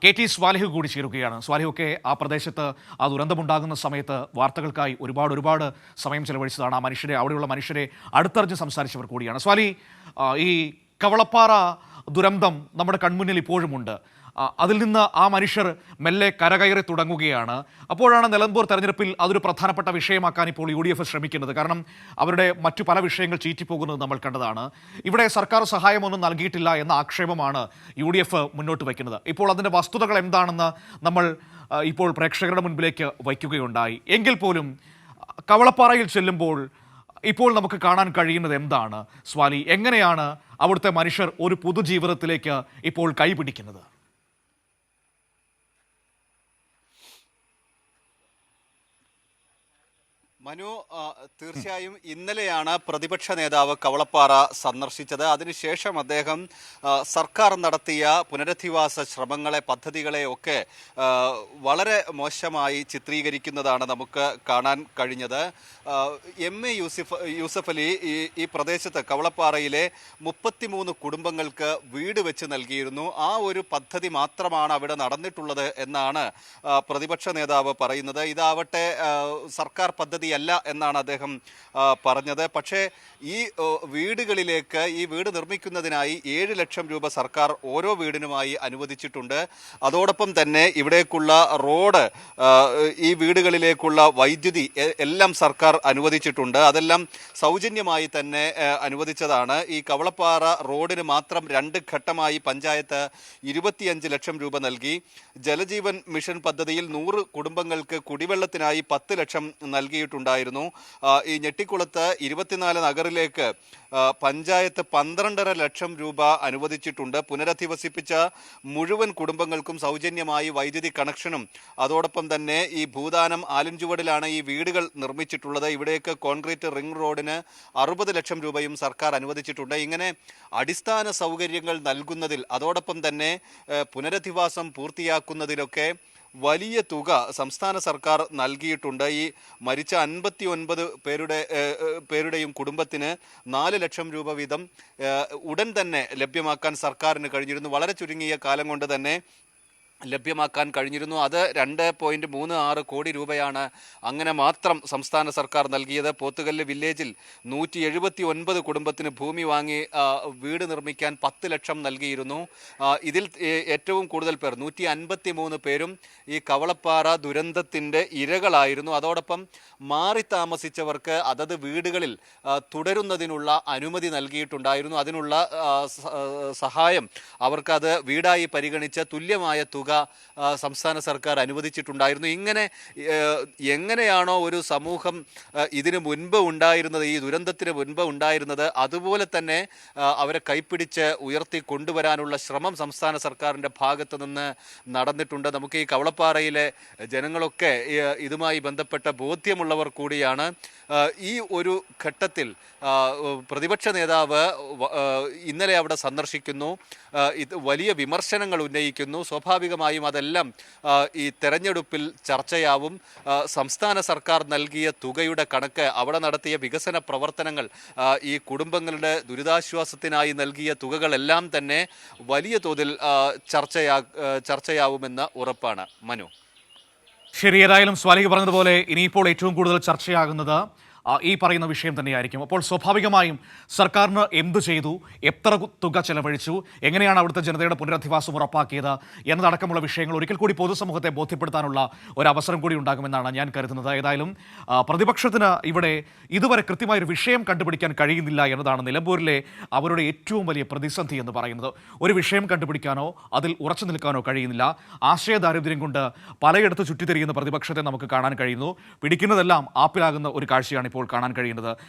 K T Swalih കൂടി ചേരുകയാണ്. സ്വാലിഹൊക്കെ ആ പ്രദേശത്ത് ആ ദുരന്തമുണ്ടാകുന്ന സമയത്ത് വാർത്തകൾക്കായി ഒരുപാട് സമയം ചെലവഴിച്ചതാണ്. ആ മനുഷ്യരെ, അവിടെയുള്ള മനുഷ്യരെ അടുത്തറിഞ്ഞ് സംസാരിച്ചവർ കൂടിയാണ്. സ്വാലി, ഈ കവളപ്പാറ ദുരന്തം നമ്മുടെ കൺമുന്നിൽ ഇപ്പോഴുമുണ്ട്. അതിൽ നിന്ന് ആ മനുഷ്യർ മെല്ലെ കരകയറി തുടങ്ങുകയാണ്. അപ്പോഴാണ് നിലമ്പൂർ തെരഞ്ഞെടുപ്പിൽ അതൊരു പ്രധാനപ്പെട്ട വിഷയമാക്കാൻ ഇപ്പോൾ UDF ശ്രമിക്കുന്നത്. കാരണം അവരുടെ മറ്റു പല വിഷയങ്ങൾ ചീറ്റിപ്പോകുന്നത് നമ്മൾ കണ്ടതാണ്. ഇവിടെ സർക്കാർ സഹായമൊന്നും നൽകിയിട്ടില്ല എന്ന ആക്ഷേപമാണ് UDF മുന്നോട്ട് വയ്ക്കുന്നത്. ഇപ്പോൾ അതിൻ്റെ വസ്തുതകൾ എന്താണെന്ന് നമ്മൾ ഇപ്പോൾ പ്രേക്ഷകരുടെ മുൻപിലേക്ക് വയ്ക്കുകയുണ്ടായി. എങ്കിൽ പോലും കവളപ്പാറയിൽ ചെല്ലുമ്പോൾ ഇപ്പോൾ നമുക്ക് കാണാൻ കഴിയുന്നത് എന്താണ് സ്വാലി? എങ്ങനെയാണ് അവിടുത്തെ മനുഷ്യർ ഒരു പുതുജീവിതത്തിലേക്ക് ഇപ്പോൾ കൈപിടിക്കുന്നത്? മനു, തീർച്ചയായും ഇന്നലെയാണ് പ്രതിപക്ഷ നേതാവ് കവളപ്പാറ സന്ദർശിച്ചത്. അതിനുശേഷം അദ്ദേഹം സർക്കാർ നടത്തിയ പുനരധിവാസ ശ്രമങ്ങളെ, പദ്ധതികളെ ഒക്കെ വളരെ മോശമായി ചിത്രീകരിക്കുന്നതാണ് നമുക്ക് കാണാൻ കഴിഞ്ഞത്. MA യൂസഫ് അലി ഈ പ്രദേശത്ത് കവളപ്പാറയിലെ 33 കുടുംബങ്ങൾക്ക് വീട് വെച്ച് നൽകിയിരുന്നു. ആ ഒരു പദ്ധതി മാത്രമാണ് അവിടെ നടന്നിട്ടുള്ളത് എന്നാണ് പ്രതിപക്ഷ നേതാവ് പറയുന്നത്. ഇതാവട്ടെ സർക്കാർ പദ്ധതി അല്ല എന്നാണ് അദ്ദേഹം പറഞ്ഞത്. പക്ഷേ ഈ വീടുകളിലേക്ക്, ഈ വീട് നിർമ്മിക്കുന്നതിനായി 7 ലക്ഷം രൂപ സർക്കാർ ഓരോ വീടിനുമായി അനുവദിച്ചിട്ടുണ്ട്. അതോടൊപ്പം തന്നെ ഇവിടേക്കുള്ള റോഡ്, ഈ വീടുകളിലേക്കുള്ള വൈദ്യുതി എല്ലാം സർക്കാർ അനുവദിച്ചിട്ടുണ്ട്. അതെല്ലാം സൗജന്യമായി തന്നെ അനുവദിച്ചതാണ്. ഈ കവളപ്പാറ റോഡിന് മാത്രം 2 ഘട്ടമായി പഞ്ചായത്ത് 25 ലക്ഷം രൂപ നൽകി. ജലജീവൻ മിഷൻ പദ്ധതിയിൽ 100 കുടുംബങ്ങൾക്ക് കുടിവെള്ളത്തിനായി 10 ലക്ഷം നൽകിയിട്ടുണ്ടായിരുന്നു. ഈ ഞെട്ടിക്കുളത്ത് 24 നഗറിലേക്ക് പഞ്ചായത്ത് 12.5 ലക്ഷം രൂപ അനുവദിച്ചിട്ടുണ്ട്. പുനരധിവസിപ്പിച്ച മുഴുവൻ കുടുംബങ്ങൾക്കും സൗജന്യമായി വൈദ്യുതി കണക്ഷനും, അതോടൊപ്പം തന്നെ ഈ ഭൂദാനം ആലിൻചുവടിലാണ് ഈ വീടുകൾ നിർമ്മിച്ചിട്ടുള്ളത്. ഇവിടേക്ക് കോൺക്രീറ്റ് റിംഗ് റോഡിന് 60 ലക്ഷം രൂപയും സർക്കാർ അനുവദിച്ചിട്ടുണ്ട്. ഇങ്ങനെ അടിസ്ഥാന സൗകര്യങ്ങൾ നൽകുന്നതിൽ, അതോടൊപ്പം തന്നെ പുനരധിവാസം പൂർത്തിയാക്കുന്നതിലൊക്കെ വലിയ തുക സംസ്ഥാന സർക്കാർ നൽകിയിട്ടുണ്ട്. ഈ മരിച്ച 59 പേരുടെയും കുടുംബത്തിന് 4 ലക്ഷം രൂപ വീതം ഉടൻ തന്നെ ലഭ്യമാക്കാൻ സർക്കാരിന് കഴിഞ്ഞിരുന്നു. വളരെ ചുരുങ്ങിയ കാലം കൊണ്ട് തന്നെ ലഭ്യമാക്കാൻ കഴിഞ്ഞിരുന്നു. അത് 2.36 കോടി രൂപയാണ് അങ്ങനെ മാത്രം സംസ്ഥാന സർക്കാർ നൽകിയത്. പോത്തുകല്ല് വില്ലേജിൽ 179 കുടുംബത്തിന് ഭൂമി വാങ്ങി വീട് നിർമ്മിക്കാൻ 10 ലക്ഷം നൽകിയിരുന്നു. ഇതിൽ ഏറ്റവും കൂടുതൽ പേർ, 153 പേരും ഈ കവളപ്പാറ ദുരന്തത്തിൻ്റെ ഇരകളായിരുന്നു. അതോടൊപ്പം മാറി താമസിച്ചവർക്ക് അതത് വീടുകളിൽ തുടരുന്നതിനുള്ള അനുമതി നൽകിയിട്ടുണ്ടായിരുന്നു. അതിനുള്ള സഹായം അവർക്കത് വീടായി പരിഗണിച്ച് തുല്യമായ തുക സംസ്ഥാന സർക്കാർ അനുവദിച്ചിട്ടുണ്ടായിരുന്നു. ഇങ്ങനെ എങ്ങനെയാണോ ഒരു സമൂഹം ഇതിനു മുൻപ് ഉണ്ടായിരുന്നത്, ഈ ദുരന്തത്തിന് മുൻപ് ഉണ്ടായിരുന്നത്, അതുപോലെ തന്നെ അവരെ കൈപ്പിടിച്ച് ഉയർത്തി കൊണ്ടുവരാനുള്ള ശ്രമം സംസ്ഥാന സർക്കാരിൻ്റെ ഭാഗത്ത് നിന്ന് നടന്നിട്ടുണ്ട്. നമുക്ക് ഈ കവളപ്പാറയിലെ ജനങ്ങളൊക്കെ ഇതുമായി ബന്ധപ്പെട്ട ബോധ്യമുള്ളവർ കൂടിയാണ്. ഈ ഒരു ഘട്ടത്തിൽ പ്രതിപക്ഷ നേതാവ് ഇന്നലെ അവിടെ സന്ദർശിക്കുന്നു, ഇത് വലിയ വിമർശനങ്ങൾ ഉന്നയിക്കുന്നു. സ്വാഭാവികമായും അതെല്ലാം ഈ തെരഞ്ഞെടുപ്പിൽ ചർച്ചയാവും. സംസ്ഥാന സർക്കാർ നൽകിയ തുകയുടെ കണക്ക്, അവിടെ നടത്തിയ വികസന പ്രവർത്തനങ്ങൾ, ഈ കുടുംബങ്ങളുടെ ദുരിതാശ്വാസത്തിനായി നൽകിയ തുകകളെല്ലാം തന്നെ വലിയ തോതിൽ ചർച്ചയാവുമെന്ന് ഉറപ്പാണ്. മനു, ശരി, ഏതായാലും സ്വാലിഹ് പറഞ്ഞതുപോലെ ഇനിയിപ്പോൾ ഏറ്റവും കൂടുതൽ ചർച്ചയാകുന്നത് ഈ പറയുന്ന വിഷയം തന്നെയായിരിക്കും. അപ്പോൾ സ്വാഭാവികമായും സർക്കാരിന് എന്തു ചെയ്തു, എത്ര തുക ചെലവഴിച്ചു, എങ്ങനെയാണ് അവിടുത്തെ ജനതയുടെ പുനരധിവാസം ഉറപ്പാക്കിയത് എന്നതടക്കമുള്ള വിഷയങ്ങൾ ഒരിക്കൽ കൂടി പൊതുസമൂഹത്തെ ബോധ്യപ്പെടുത്താനുള്ള ഒരു അവസരം കൂടി ഉണ്ടാകുമെന്നാണ് ഞാൻ കരുതുന്നത്. ഏതായാലും പ്രതിപക്ഷത്തിന് ഇവിടെ ഇതുവരെ കൃത്യമായൊരു വിഷയം കണ്ടുപിടിക്കാൻ കഴിയുന്നില്ല എന്നതാണ് നിലമ്പൂരിലെ അവരുടെ ഏറ്റവും വലിയ പ്രതിസന്ധി എന്ന് പറയുന്നത്. ഒരു വിഷയം കണ്ടുപിടിക്കാനോ അതിൽ ഉറച്ചു നിൽക്കാനോ കഴിയുന്നില്ല. ആശയദാരിദ്ര്യം കൊണ്ട് പലയിടത്ത് ചുറ്റിത്തിരിയുന്ന പ്രതിപക്ഷത്തെ നമുക്ക് കാണാൻ കഴിയുന്നു. പിടിക്കുന്നതെല്ലാം ആപ്പിലാകുന്ന ഒരു കാഴ്ചയാണ് ഇപ്പോൾ കാണാൻ കഴിയുന്നത്.